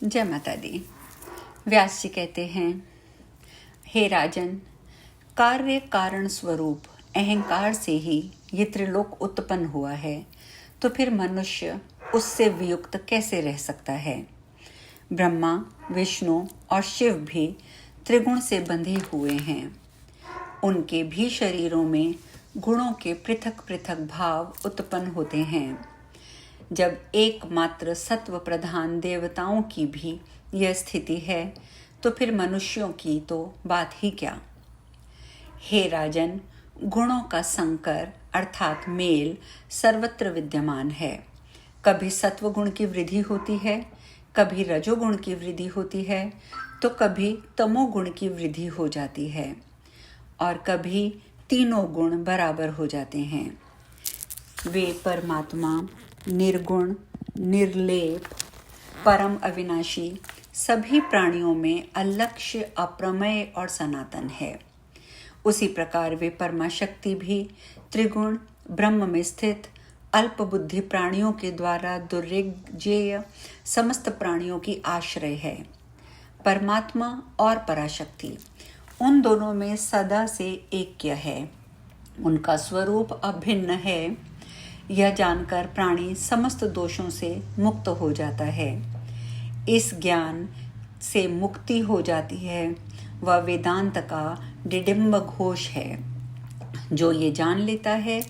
जय माता दी। व्यास जी कहते हैं, हे राजन, कार्य कारण स्वरूप अहंकार से ही ये त्रिलोक उत्पन्न हुआ है, तो फिर मनुष्य उससे वियुक्त कैसे रह सकता है। ब्रह्मा, विष्णु और शिव भी त्रिगुण से बंधे हुए हैं। उनके भी शरीरों में गुणों के पृथक पृथक भाव उत्पन्न होते हैं। जब एकमात्र सत्व प्रधान देवताओं की भी यह स्थिति है, तो फिर मनुष्यों की तो बात ही क्या। हे राजन, गुणों का संकर अर्थात मेल सर्वत्र विद्यमान है। कभी सत्व गुण की वृद्धि होती है, कभी रजोगुण की वृद्धि होती है, तो कभी तमोगुण की वृद्धि हो जाती है, और कभी तीनों गुण बराबर हो जाते हैं। वे परमात्मा निर्गुण, निर्लेप, परम अविनाशी सभी प्राणियों में अलक्ष्य, अप्रमेय और सनातन है। उसी प्रकार वे परमाशक्ति भी त्रिगुण ब्रह्म में स्थित अल्प बुद्धि प्राणियों के द्वारा दुर्जेय समस्त प्राणियों की आश्रय है। परमात्मा और पराशक्ति उन दोनों में सदा से ऐक्य है। उनका स्वरूप अभिन्न है। यह जानकर प्राणी समस्त दोषों से मुक्त हो जाता है। इस ज्ञान से मुक्ति हो जाती है वह वेदांत का डिडिम्ब घोष है, जो ये जान लेता है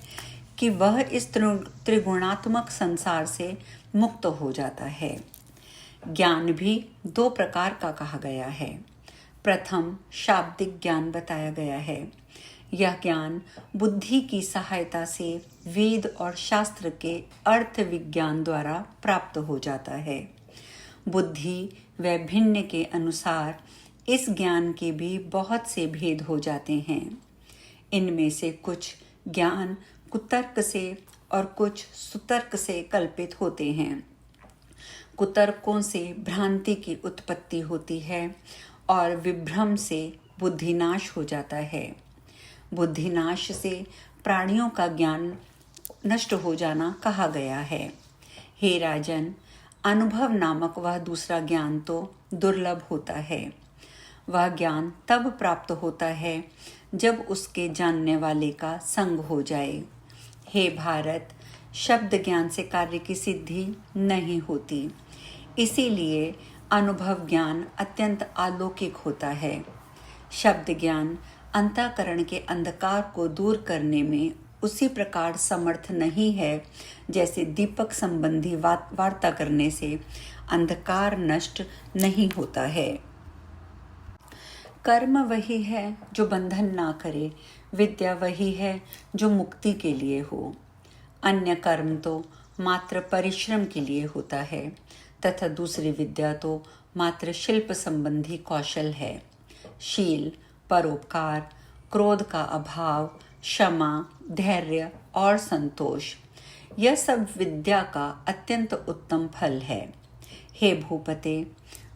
कि वह इस त्रिगुणात्मक संसार से मुक्त हो जाता है। ज्ञान भी दो प्रकार का कहा गया है। प्रथम शाब्दिक ज्ञान बताया गया है। यह ज्ञान बुद्धि की सहायता से वेद और शास्त्र के अर्थ विज्ञान द्वारा प्राप्त हो जाता है। बुद्धि व भिन्न के अनुसार इस ज्ञान के भी बहुत से भेद हो जाते हैं। इनमें से कुछ ज्ञान कुतर्क से और कुछ सुतर्क से कल्पित होते हैं। कुतर्कों से भ्रांति की उत्पत्ति होती है और विभ्रम से बुद्धिनाश हो जाता है। बुद्धिनाश से प्राणियों का ज्ञान नष्ट हो जाना कहा गया है। हे राजन, अनुभव नामक वह दूसरा ज्ञान तो दुर्लभ होता है। वह ज्ञान तब प्राप्त होता है जब उसके जानने वाले का संग हो जाए। हे भारत, शब्द ज्ञान से कार्य की सिद्धि नहीं होती, इसीलिए अनुभव ज्ञान अत्यंत अलौकिक होता है। शब्द ज्ञान अंतःकरण के अंधकार को दूर करने में उसी प्रकार समर्थ नहीं है जैसे दीपक संबंधी वार्ता करने से अंधकार नष्ट नहीं होता है। कर्म वही है जो बंधन ना करे, विद्या वही है जो मुक्ति के लिए हो। अन्य कर्म तो मात्र परिश्रम के लिए होता है, तथा दूसरी विद्या तो मात्र शिल्प संबंधी कौशल है। शील, परोपकार, क्रोध का अभाव, क्षमा, धैर्य और संतोष, यह सब विद्या का अत्यंत उत्तम फल है। हे भूपते,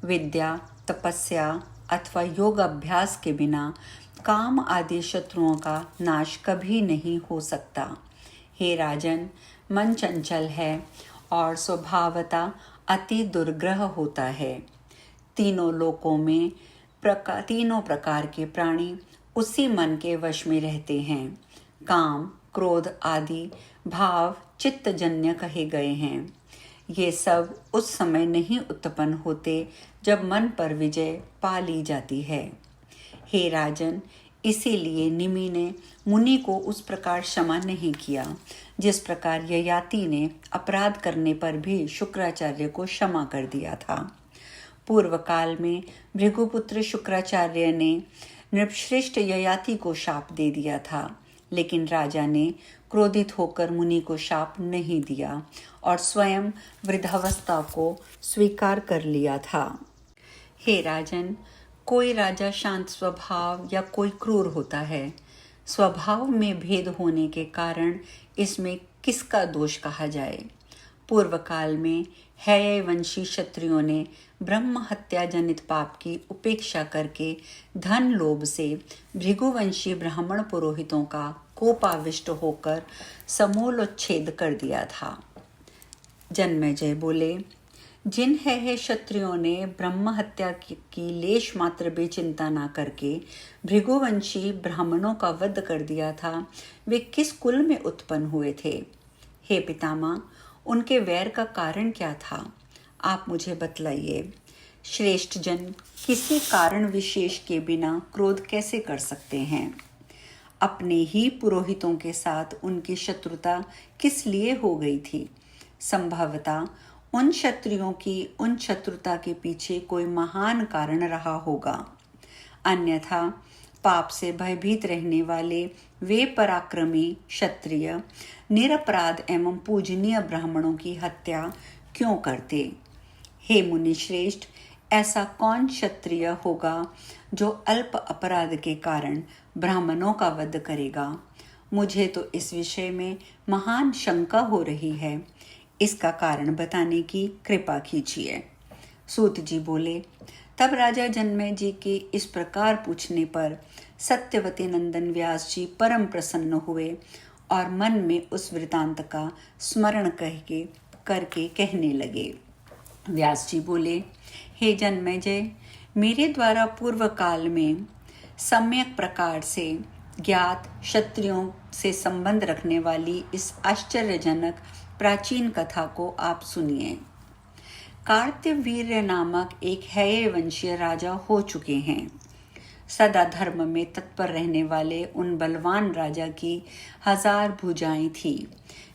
विद्या, तपस्या अथवा योग अभ्यास के बिना काम आदि शत्रुओं का नाश कभी नहीं हो सकता। हे राजन, मन चंचल है और स्वभावतः अति दुर्ग्रह होता है। तीनों लोकों में तीनों प्रकार के प्राणी उसी मन के वश में रहते हैं। काम, क्रोध आदि भाव चित्तजन्य कहे गए हैं। ये सब उस समय नहीं उत्पन्न होते जब मन पर विजय पा ली जाती है। हे राजन, इसीलिए निमि ने मुनि को उस प्रकार क्षमा नहीं किया जिस प्रकार ययाति ने अपराध करने पर भी शुक्राचार्य को क्षमा कर दिया था। पूर्व काल में भृगुपुत्र शुक्राचार्य ने नृपश्रेष्ठ ययाति को शाप दे दिया था, लेकिन राजा ने क्रोधित होकर मुनि को शाप नहीं दिया और स्वयं वृद्धावस्था को स्वीकार कर लिया था। हे राजन, कोई राजा शांत स्वभाव या कोई क्रूर होता है। स्वभाव में भेद होने के कारण इसमें किसका दोष कहा जाए। पूर्व काल में हैयवंशी क्षत्रियों ने ब्रह्म हत्या जनित पाप की उपेक्षा करके धन लोभ से भृगुवंशी ब्राह्मण पुरोहितों का कोपाविष्ट होकर समूल उच्छेद कर दिया था। जन्मेजय बोले, जिन है क्षत्रियों ने ब्रह्म हत्या की लेश मात्र भी चिंता न करके भृगुवंशी ब्राह्मणों का वध कर दिया था, वे किस कुल में उत्पन्न हुए थे? हे पितामह, उनके वैर का कारण क्या था? आप मुझे बतलाइए। श्रेष्ठ जन किसी कारण विशेष के बिना क्रोध कैसे कर सकते हैं? अपने ही पुरोहितों के साथ उनकी शत्रुता किस लिए हो गई थी? संभवतः उन क्षत्रियों की उन शत्रुता के पीछे कोई महान कारण रहा होगा, अन्यथा पाप से भयभीत रहने वाले वे पराक्रमी क्षत्रिय निरपराध एवं पूजनीय ब्राह्मणों की हत्या क्यों करते? हे मुनि श्रेष्ठ, ऐसा कौन क्षत्रिय होगा जो अल्प अपराध के कारण ब्राह्मणों का वध करेगा? मुझे तो इस विषय में महान शंका हो रही है, इसका कारण बताने की कृपा कीजिए। सूत जी बोले। तब राजा जनमेजय जी के इस प्रकार पूछने पर सत्यवती नंदन व्यास जी परम प्रसन्न हुए और मन में उस वृतांत का स्मरण करके कहने लगे। व्यास जी बोले, हे जनमेजय, मेरे द्वारा पूर्व काल में सम्यक प्रकार से ज्ञात क्षत्रियों से संबंध रखने वाली इस आश्चर्यजनक प्राचीन कथा को आप सुनिए। कार्तवीर्य नामक एक हेय वंशीय राजा हो चुके हैं। सदा धर्म में तत्पर रहने वाले उन बलवान राजा की 1000 भुजाएं थी।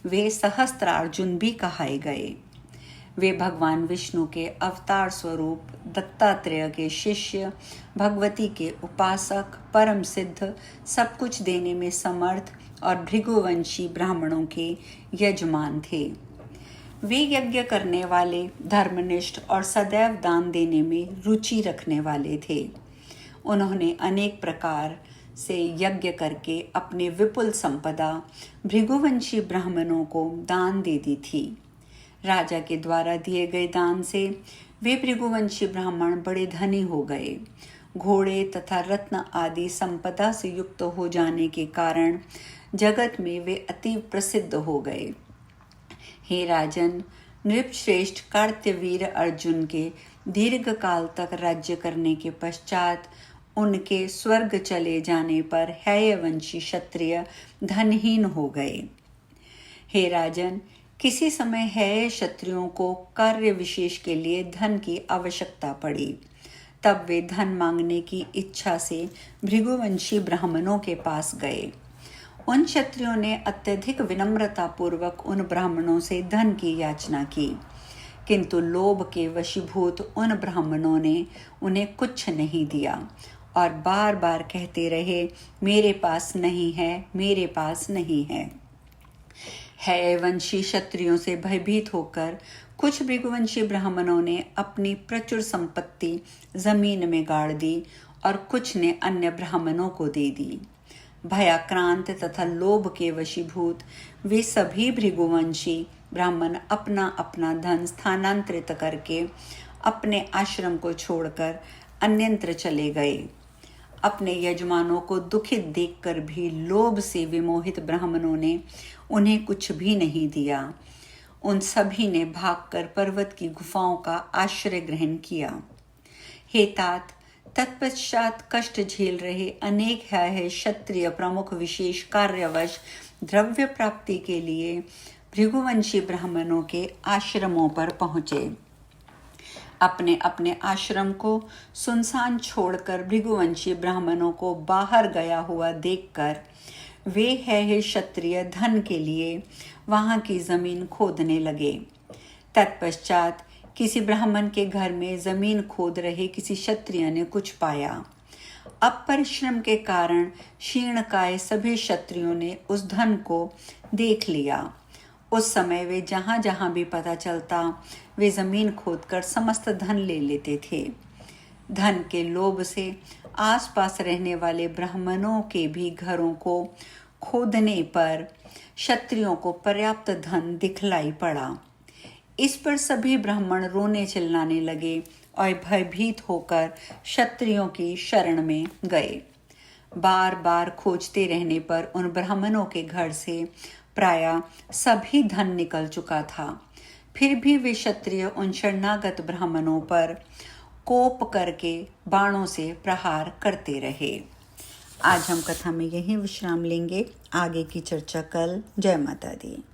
वे सहस्त्रार्जुन भी कहाए गए। वे भगवान विष्णु के अवतार स्वरूप, दत्तात्रेय के शिष्य, भगवती के उपासक, परम सिद्ध, सब कुछ देने में समर्थ और भृगुवंशी ब्राह्मणों के यजमान थे। वे यज्ञ करने वाले, धर्मनिष्ठ और सदैव दान देने में रुचि रखने वाले थे। उन्होंने अनेक प्रकार से यज्ञ करके अपनी विपुल संपदा भृगुवंशी ब्राह्मणों को दान दे दी थी। राजा के द्वारा दिए गए दान से वे भृगुवंशी ब्राह्मण बड़े धनी हो गए। घोड़े तथा रत्न आदि संपदा से युक्त हो जाने के कारण जगत में वे अति प्रसिद्ध हो गए। हे राजन, नृपश्रेष्ठ कार्तवीर अर्जुन के दीर्घ काल तक राज्य करने के पश्चात उनके स्वर्ग चले जाने पर हेयवंशी क्षत्रिय धनहीन हो गए। हे राजन, किसी समय हेय क्षत्रियों को कार्य विशेष के लिए धन की आवश्यकता पड़ी। तब वे धन मांगने की इच्छा से भृगुवंशी ब्राह्मणों के पास गए। उन क्षत्रियों ने अत्यधिक विनम्रता पूर्वक उन ब्राह्मणों से धन की याचना की, किंतु लोभ के वशीभूत उन ब्राह्मणों ने उन्हें कुछ नहीं दिया और बार बार कहते रहे, मेरे पास नहीं है, मेरे पास नहीं है। हेयवंशी क्षत्रियों से भयभीत होकर कुछ भृगुवंशी ब्राह्मणों ने अपनी प्रचुर संपत्ति जमीन में गाड़ दी और कुछ ने अन्य ब्राह्मणों को दे दी। भयाक्रांत तथा लोभ के वशीभूत वे सभी भृगुवंशी ब्राह्मण अपना अपना धन स्थानांतरित करके अपने आश्रम को छोड़कर अन्यत्र चले गए। अपने यजमानों को दुखित देखकर भी लोभ से विमोहित ब्राह्मणों ने उन्हें कुछ भी नहीं दिया। उन सभी ने भागकर पर्वत की गुफाओं का आश्रय ग्रहण किया। हे तात, तत्पश्चात कष्ट झेल रहे अनेक है क्षत्रिय प्रमुख विशेष कार्यवश द्रव्य प्राप्ति के लिए भृगुवंशी ब्राह्मणों के आश्रमों पर पहुंचे। अपने अपने आश्रम को सुनसान छोड़कर भृगुवंशी ब्राह्मणों को बाहर गया हुआ देखकर वे है क्षत्रिय धन के लिए वहां की जमीन खोदने लगे। तत्पश्चात किसी ब्राह्मण के घर में जमीन खोद रहे किसी क्षत्रिय ने कुछ पाया। अब परिश्रम के कारण क्षीणकाय सभी क्षत्रियों ने उस धन को देख लिया। उस समय वे जहां जहां भी पता चलता वे जमीन खोदकर समस्त धन ले लेते थे। धन के लोभ से आसपास रहने वाले ब्राह्मणों के भी घरों को खोदने पर क्षत्रियों को पर्याप्त धन दिखलाई पड़ा। इस पर सभी ब्राह्मण रोने चिल्लाने लगे और भयभीत होकर क्षत्रियों की शरण में गए। बार बार खोजते रहने पर उन ब्राह्मणों के घर से प्रायः सभी धन निकल चुका था। फिर भी वे क्षत्रिय उन शरणागत ब्राह्मणों पर कोप करके बाणों से प्रहार करते रहे। आज हम कथा में यहीं विश्राम लेंगे, आगे की चर्चा कल। जय माता दी।